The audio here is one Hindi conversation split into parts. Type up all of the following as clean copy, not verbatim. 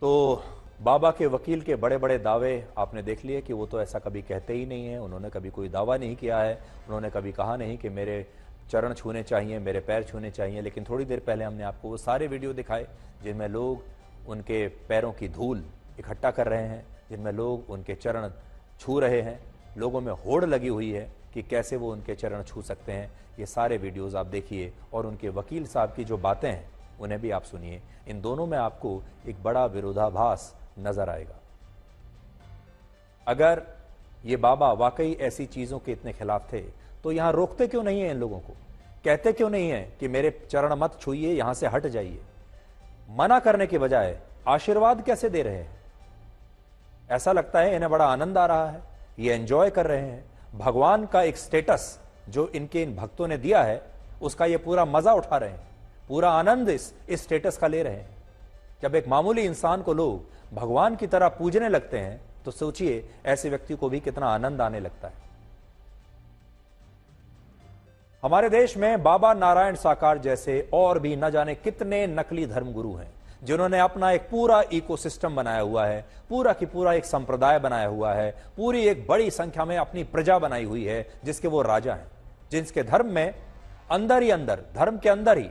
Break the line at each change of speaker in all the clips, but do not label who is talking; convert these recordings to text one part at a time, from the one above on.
तो बाबा के वकील के बड़े बड़े दावे आपने देख लिए कि वो तो ऐसा कभी कहते ही नहीं है। उन्होंने कभी कोई दावा नहीं किया है, उन्होंने कभी कहा नहीं कि मेरे चरण छूने चाहिए, मेरे पैर छूने चाहिए। लेकिन थोड़ी देर पहले हमने आपको वो सारे वीडियो दिखाए जिनमें लोग उनके पैरों की धूल इकट्ठा कर रहे हैं, जिनमें लोग उनके चरण छू रहे हैं। लोगों में होड़ लगी हुई है कि कैसे वो उनके चरण छू सकते हैं। ये सारे वीडियोज़ आप देखिए और उनके वकील साहब की जो बातें हैं उन्हें भी आप सुनिए। इन दोनों में आपको एक बड़ा विरोधाभास नजर आएगा। अगर ये बाबा वाकई ऐसी चीजों के इतने खिलाफ थे तो यहां रोकते क्यों नहीं है इन लोगों को? कहते क्यों नहीं है कि मेरे चरण मत छूइए, यहां से हट जाइए? मना करने के बजाय आशीर्वाद कैसे दे रहे हैं? ऐसा लगता है इन्हें बड़ा आनंद आ रहा है, ये एंजॉय कर रहे हैं। भगवान का एक स्टेटस जो इनके इन भक्तों ने दिया है उसका ये पूरा मजा उठा रहे हैं, पूरा आनंद इस स्टेटस का ले रहे हैं। जब एक मामूली इंसान को लोग भगवान की तरह पूजने लगते हैं तो सोचिए ऐसे व्यक्ति को भी कितना आनंद आने लगता है। हमारे देश में बाबा नारायण साकार जैसे और भी न जाने कितने नकली धर्मगुरु हैं जिन्होंने अपना एक पूरा इकोसिस्टम बनाया हुआ है, पूरा की पूरा एक संप्रदाय बनाया हुआ है, पूरी एक बड़ी संख्या में अपनी प्रजा बनाई हुई है जिसके वो राजा हैं, जिनके धर्म में अंदर ही अंदर, धर्म के अंदर ही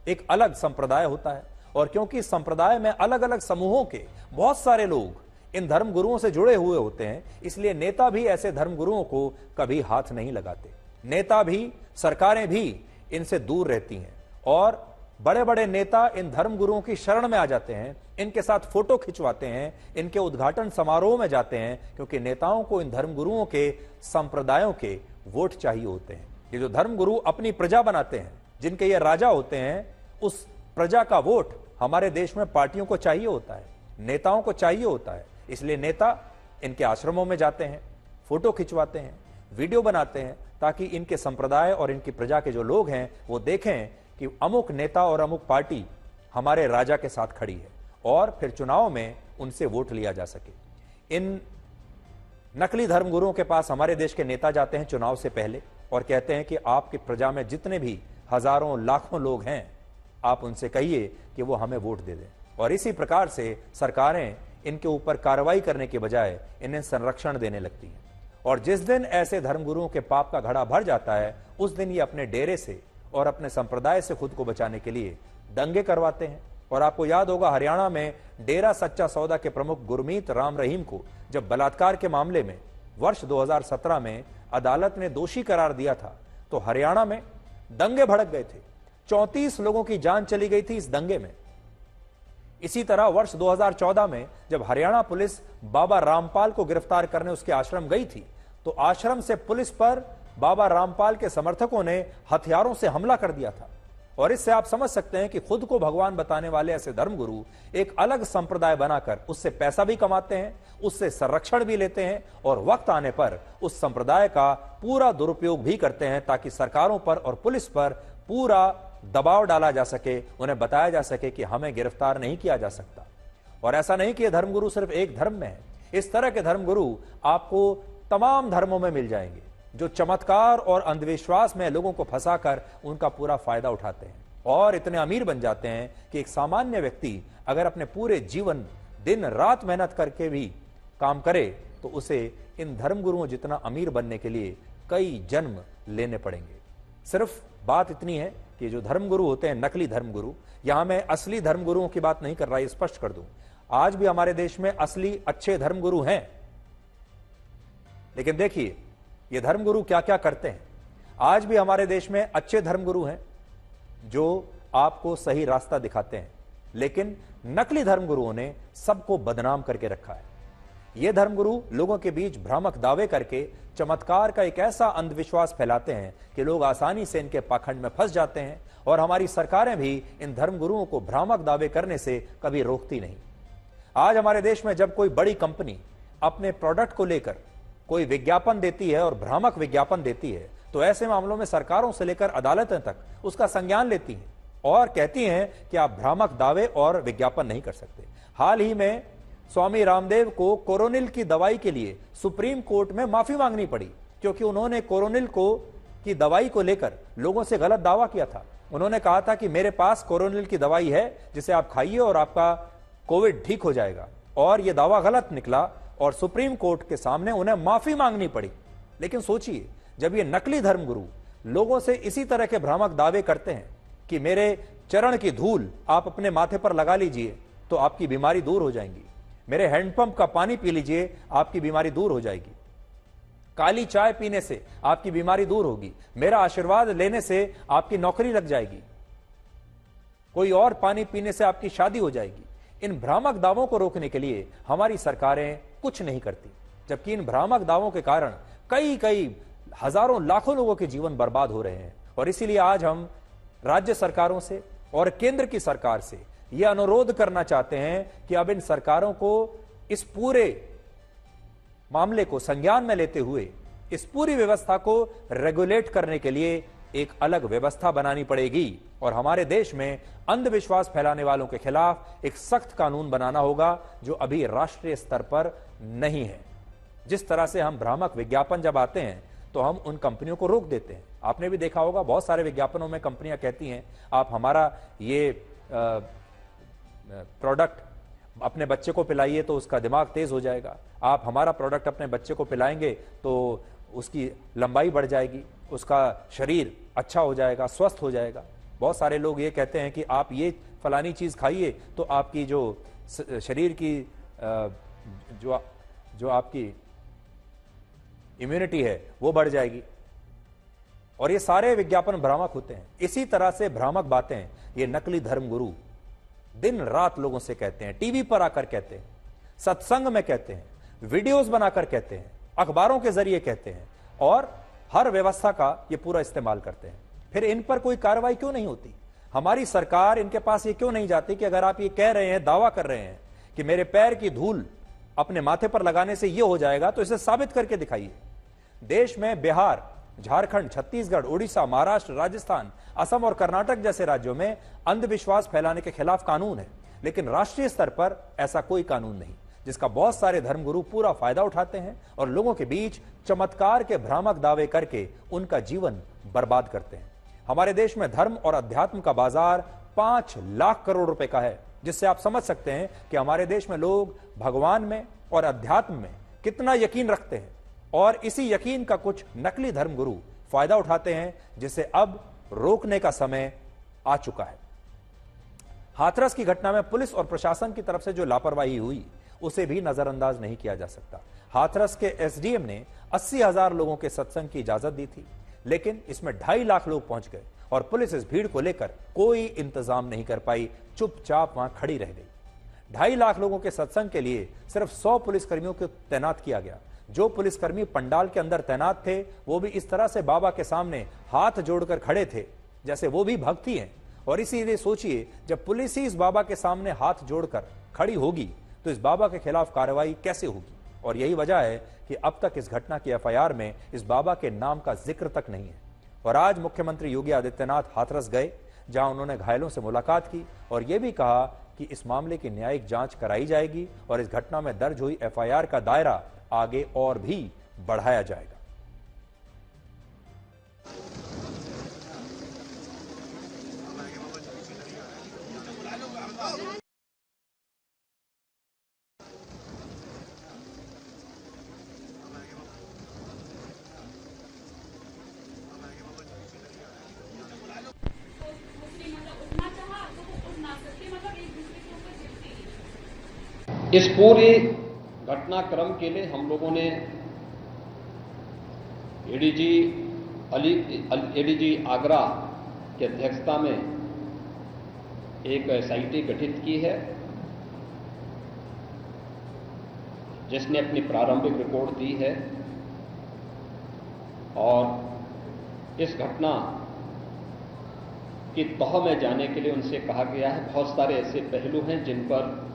एक अलग संप्रदाय होता है। और क्योंकि इस संप्रदाय में अलग अलग समूहों के बहुत सारे लोग इन धर्म गुरुओं से जुड़े हुए होते हैं, इसलिए नेता भी ऐसे धर्म गुरुओं को कभी हाथ नहीं लगाते। नेता भी, सरकारें भी इनसे दूर रहती हैं और बड़े बड़े नेता इन धर्म गुरुओं की शरण में आ जाते हैं, इनके साथ फोटो खिंचवाते हैं, इनके उद्घाटन समारोह में जाते हैं, क्योंकि नेताओं को इन धर्म गुरुओं के संप्रदायों के वोट चाहिए होते हैं। ये जो धर्म गुरु अपनी प्रजा बनाते हैं, जिनके ये राजा होते हैं, उस प्रजा का वोट हमारे देश में पार्टियों को चाहिए होता है, नेताओं को चाहिए होता है। इसलिए नेता इनके आश्रमों में जाते हैं, फोटो खिंचवाते हैं, वीडियो बनाते हैं, ताकि इनके संप्रदाय और इनकी प्रजा के जो लोग हैं वो देखें कि अमुक नेता और अमुक पार्टी हमारे राजा के साथ खड़ी है और फिर चुनाव में उनसे वोट लिया जा सके। इन नकली धर्मगुरुओं के पास हमारे देश के नेता जाते हैं चुनाव से पहले और कहते हैं कि आपकी प्रजा में जितने भी हजारों लाखों लोग हैं, आप उनसे कहिए कि वो हमें वोट दे दें। और इसी प्रकार से सरकारें इनके ऊपर कार्रवाई करने के बजाय इन्हें संरक्षण देने लगती हैं। और जिस दिन ऐसे धर्मगुरुओं के पाप का घड़ा भर जाता है, उस दिन ये अपने डेरे से और अपने संप्रदाय से खुद को बचाने के लिए दंगे करवाते हैं। और आपको याद होगा, हरियाणा में डेरा सच्चा सौदा के प्रमुख गुरमीत राम रहीम को जब बलात्कार के मामले में वर्ष 2017 में अदालत ने दोषी करार दिया था, तो हरियाणा में दंगे भड़क गए थे। 34 लोगों की जान चली गई थी इस दंगे में। इसी तरह वर्ष 2014 में जब हरियाणा पुलिस बाबा रामपाल को गिरफ्तार करने उसके आश्रम गई थी, तो आश्रम से पुलिस पर बाबा रामपाल के समर्थकों ने हथियारों से हमला कर दिया था। और इससे आप समझ सकते हैं कि खुद को भगवान बताने वाले ऐसे धर्मगुरु एक अलग संप्रदाय बनाकर उससे पैसा भी कमाते हैं, उससे संरक्षण भी लेते हैं और वक्त आने पर उस संप्रदाय का पूरा दुरुपयोग भी करते हैं, ताकि सरकारों पर और पुलिस पर पूरा दबाव डाला जा सके, उन्हें बताया जा सके कि हमें गिरफ्तार नहीं किया जा सकता। और ऐसा नहीं कि ये धर्मगुरु सिर्फ एक धर्म में है, इस तरह के धर्मगुरु आपको तमाम धर्मों में मिल जाएंगे, जो चमत्कार और अंधविश्वास में लोगों को फंसाकर उनका पूरा फायदा उठाते हैं और इतने अमीर बन जाते हैं कि एक सामान्य व्यक्ति अगर अपने पूरे जीवन दिन रात मेहनत करके भी काम करे तो उसे इन धर्मगुरुओं जितना अमीर बनने के लिए कई जन्म लेने पड़ेंगे। सिर्फ बात इतनी है कि जो धर्मगुरु होते हैं, नकली धर्मगुरु, यहां मैं असली धर्मगुरुओं की बात नहीं कर रहा, ये स्पष्ट कर दूं। आज भी हमारे देश में असली अच्छे धर्मगुरु हैं, लेकिन देखिए ये धर्मगुरु क्या क्या करते हैं। आज भी हमारे देश में अच्छे धर्मगुरु हैं जो आपको सही रास्ता दिखाते हैं, लेकिन नकली धर्मगुरुओं ने सबको बदनाम करके रखा है। ये धर्मगुरु लोगों के बीच भ्रामक दावे करके चमत्कार का एक ऐसा अंधविश्वास फैलाते हैं कि लोग आसानी से इनके पाखंड में फंस जाते हैं। और हमारी सरकारें भी इन धर्मगुरुओं को भ्रामक दावे करने से कभी रोकती नहीं। आज हमारे देश में जब कोई बड़ी कंपनी अपने प्रोडक्ट को लेकर कोई विज्ञापन देती है और भ्रामक विज्ञापन देती है, तो ऐसे मामलों में सरकारों से लेकर अदालतें तक उसका संज्ञान लेती हैं और कहती हैं कि आप भ्रामक दावे और विज्ञापन नहीं कर सकते। हाल ही में स्वामी रामदेव को कोरोनिल की दवाई के लिए सुप्रीम कोर्ट में माफी मांगनी पड़ी, क्योंकि उन्होंने कोरोनिल की दवाई को लेकर लोगों से गलत दावा किया था। उन्होंने कहा था कि मेरे पास कोरोनिल की दवाई है जिसे आप खाइए और आपका कोविड ठीक हो जाएगा, और यह दावा गलत निकला और सुप्रीम कोर्ट के सामने उन्हें माफी मांगनी पड़ी। लेकिन सोचिए, जब ये नकली धर्मगुरु लोगों से इसी तरह के भ्रामक दावे करते हैं कि मेरे चरण की धूल आप अपने माथे पर लगा लीजिए तो आपकी बीमारी दूर हो जाएगी, मेरे हैंडपंप का पानी पी लीजिए आपकी बीमारी दूर हो जाएगी, काली चाय पीने से आपकी बीमारी दूर होगी, मेरा आशीर्वाद लेने से आपकी नौकरी लग जाएगी, कोई और पानी पीने से आपकी शादी हो जाएगी। इन भ्रामक दावों को रोकने के लिए हमारी सरकारें कुछ नहीं करती, जबकि इन भ्रामक दावों के कारण कई हजारों लाखों लोगों के जीवन बर्बाद हो रहे हैं। और इसीलिए आज हम राज्य सरकारों से और केंद्र की सरकार से यह अनुरोध करना चाहते हैं कि अब इन सरकारों को इस पूरे मामले को संज्ञान में लेते हुए इस पूरी व्यवस्था को रेगुलेट करने के लिए एक अलग व्यवस्था बनानी पड़ेगी और हमारे देश में अंधविश्वास फैलाने वालों के खिलाफ एक सख्त कानून बनाना होगा, जो अभी राष्ट्रीय स्तर पर नहीं है। जिस तरह से हम भ्रामक विज्ञापन जब आते हैं तो हम उन कंपनियों को रोक देते हैं। आपने भी देखा होगा, बहुत सारे विज्ञापनों में कंपनियां कहती हैं आप हमारा ये प्रोडक्ट अपने बच्चे को पिलाइए तो उसका दिमाग तेज हो जाएगा, आप हमारा प्रोडक्ट अपने बच्चे को पिलाएंगे तो उसकी लंबाई बढ़ जाएगी, उसका शरीर अच्छा हो जाएगा, स्वस्थ हो जाएगा। बहुत सारे लोग ये कहते हैं कि आप ये फलानी चीज खाइए तो आपकी जो शरीर की जो आपकी इम्यूनिटी है वो बढ़ जाएगी। और ये सारे विज्ञापन भ्रामक होते हैं। इसी तरह से भ्रामक बातें ये नकली धर्मगुरु दिन रात लोगों से कहते हैं, टीवी पर आकर कहते हैं, सत्संग में कहते हैं, वीडियोस बनाकर कहते हैं, अखबारों के जरिए कहते हैं और हर व्यवस्था का ये पूरा इस्तेमाल करते हैं। फिर इन पर कोई कार्रवाई क्यों नहीं होती? हमारी सरकार इनके पास ये क्यों नहीं जाती कि अगर आप ये कह रहे हैं, दावा कर रहे हैं कि मेरे पैर की धूल अपने माथे पर लगाने से ये हो जाएगा, तो इसे साबित करके दिखाइए। देश में बिहार, झारखंड, छत्तीसगढ़, उड़ीसा, महाराष्ट्र, राजस्थान, असम और कर्नाटक जैसे राज्यों में अंधविश्वास फैलाने के खिलाफ कानून है, लेकिन राष्ट्रीय स्तर पर ऐसा कोई कानून नहीं, जिसका बहुत सारे धर्मगुरु पूरा फायदा उठाते हैं और लोगों के बीच चमत्कार के भ्रामक दावे करके उनका जीवन बर्बाद करते हैं। हमारे देश में धर्म और अध्यात्म का बाजार 5 लाख करोड़ रुपए का है, जिससे आप समझ सकते हैं कि हमारे देश में लोग भगवान में और अध्यात्म में कितना यकीन रखते हैं। और इसी यकीन का कुछ नकली धर्मगुरु फायदा उठाते हैं, जिसे अब रोकने का समय आ चुका है। हाथरस की घटना में पुलिस और प्रशासन की तरफ से जो लापरवाही हुई उसे भी नजरअंदाज नहीं किया जा सकता। हाथरस के एसडीएम ने 80,000 लोगों के सत्संग की इजाजत दी थी, लेकिन इसमें 2.5 लाख लोग पहुंच गए और पुलिस इस भीड़ को लेकर कोई इंतजाम नहीं कर पाई, चुपचाप वहां खड़ी रह गई। 2.5 लाख लोगों के सत्संग के लिए सिर्फ 100 पुलिसकर्मियों को तैनात किया गया। जो पुलिसकर्मी पंडाल के अंदर तैनात थे वो भी इस तरह से बाबा के सामने हाथ जोड़कर खड़े थे जैसे वो भी भक्ति हैं। और इसीलिए सोचिए, जब पुलिस ही इस बाबा के सामने हाथ जोड़कर खड़ी होगी तो इस बाबा के खिलाफ कार्रवाई कैसे होगी? और यही वजह है कि अब तक इस घटना की एफआईआर में इस बाबा के नाम का जिक्र तक नहीं है। और आज मुख्यमंत्री योगी आदित्यनाथ हाथरस गए, जहां उन्होंने घायलों से मुलाकात की और यह भी कहा कि इस मामले की न्यायिक जांच कराई जाएगी और इस घटना में दर्ज हुई एफआईआर का दायरा आगे और भी बढ़ाया जाएगा।
इस पूरे घटनाक्रम के लिए हम लोगों ने एडीजी आगरा की अध्यक्षता में एक एसआईटी गठित की है, जिसने अपनी प्रारंभिक रिपोर्ट दी है। और इस घटना की तह में जाने के लिए उनसे कहा गया है, बहुत सारे ऐसे पहलू हैं जिन पर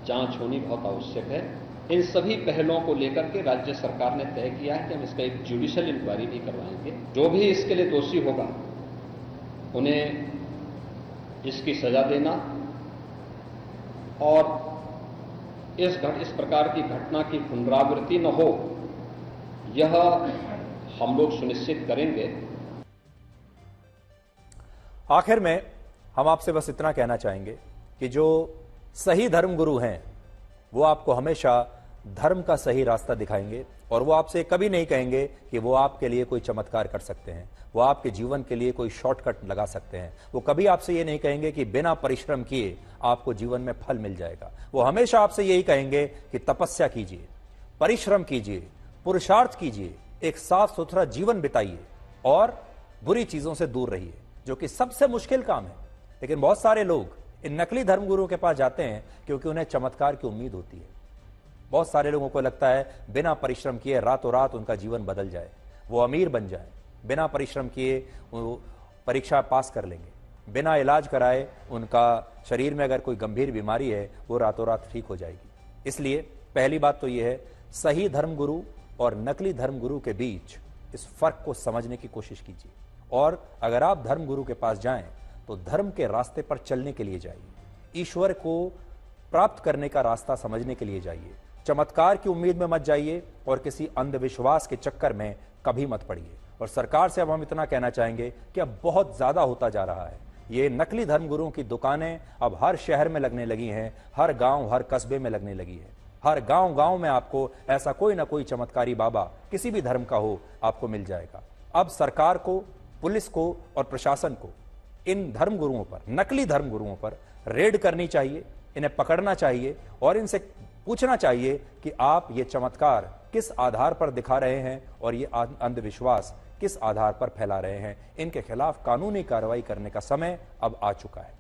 जांच होनी बहुत आवश्यक है। इन सभी पहलुओं को लेकर के राज्य सरकार ने तय किया है कि हम इसका एक जुडिशियल इंक्वायरी भी करवाएंगे। जो भी इसके लिए दोषी होगा उन्हें इसकी सजा देना और इस प्रकार की घटना की पुनरावृत्ति न हो, यह हम लोग सुनिश्चित करेंगे।
आखिर में हम आपसे बस इतना कहना चाहेंगे कि जो सही धर्मगुरु हैं वो आपको हमेशा धर्म का सही रास्ता दिखाएंगे और वो आपसे कभी नहीं कहेंगे कि वो आपके लिए कोई चमत्कार कर सकते हैं, वो आपके जीवन के लिए कोई शॉर्टकट लगा सकते हैं। वो कभी आपसे ये नहीं कहेंगे कि बिना परिश्रम किए आपको जीवन में फल मिल जाएगा। वो हमेशा आपसे यही कहेंगे कि तपस्या कीजिए, परिश्रम कीजिए, पुरुषार्थ कीजिए, एक साफ सुथरा जीवन बिताइए और बुरी चीजों से दूर रहिए, जो कि सबसे मुश्किल काम है। लेकिन बहुत सारे लोग इन नकली धर्मगुरुओं के पास जाते हैं क्योंकि उन्हें चमत्कार की उम्मीद होती है। बहुत सारे लोगों को लगता है बिना परिश्रम किए रातों रात उनका जीवन बदल जाए, वो अमीर बन जाए, बिना परिश्रम किए वो परीक्षा पास कर लेंगे, बिना इलाज कराए उनका शरीर में अगर कोई गंभीर बीमारी है वो रातों रात ठीक हो जाएगी। इसलिए पहली बात तो यह है, सही धर्मगुरु और नकली धर्मगुरु के बीच इस फर्क को समझने की कोशिश कीजिए। और अगर आप धर्मगुरु के पास जाएं तो धर्म के रास्ते पर चलने के लिए जाइए, ईश्वर को प्राप्त करने का रास्ता समझने के लिए जाइए। चमत्कार की उम्मीद में मत जाइए और किसी अंधविश्वास के चक्कर में कभी मत पड़िए। और सरकार से अब हम इतना कहना चाहेंगे कि अब बहुत ज्यादा होता जा रहा है। ये नकली धर्मगुरुओं की दुकानें अब हर शहर में लगने लगी हैं, हर गांव हर कस्बे में लगने लगी है। हर गांव गांव में आपको ऐसा कोई ना कोई चमत्कारी बाबा किसी भी धर्म का हो आपको मिल जाएगा। अब सरकार को, पुलिस को और प्रशासन को इन धर्मगुरुओं पर, नकली धर्मगुरुओं पर रेड करनी चाहिए, इन्हें पकड़ना चाहिए और इनसे पूछना चाहिए कि आप ये चमत्कार किस आधार पर दिखा रहे हैं और ये अंधविश्वास किस आधार पर फैला रहे हैं। इनके खिलाफ कानूनी कार्रवाई करने का समय अब आ चुका है।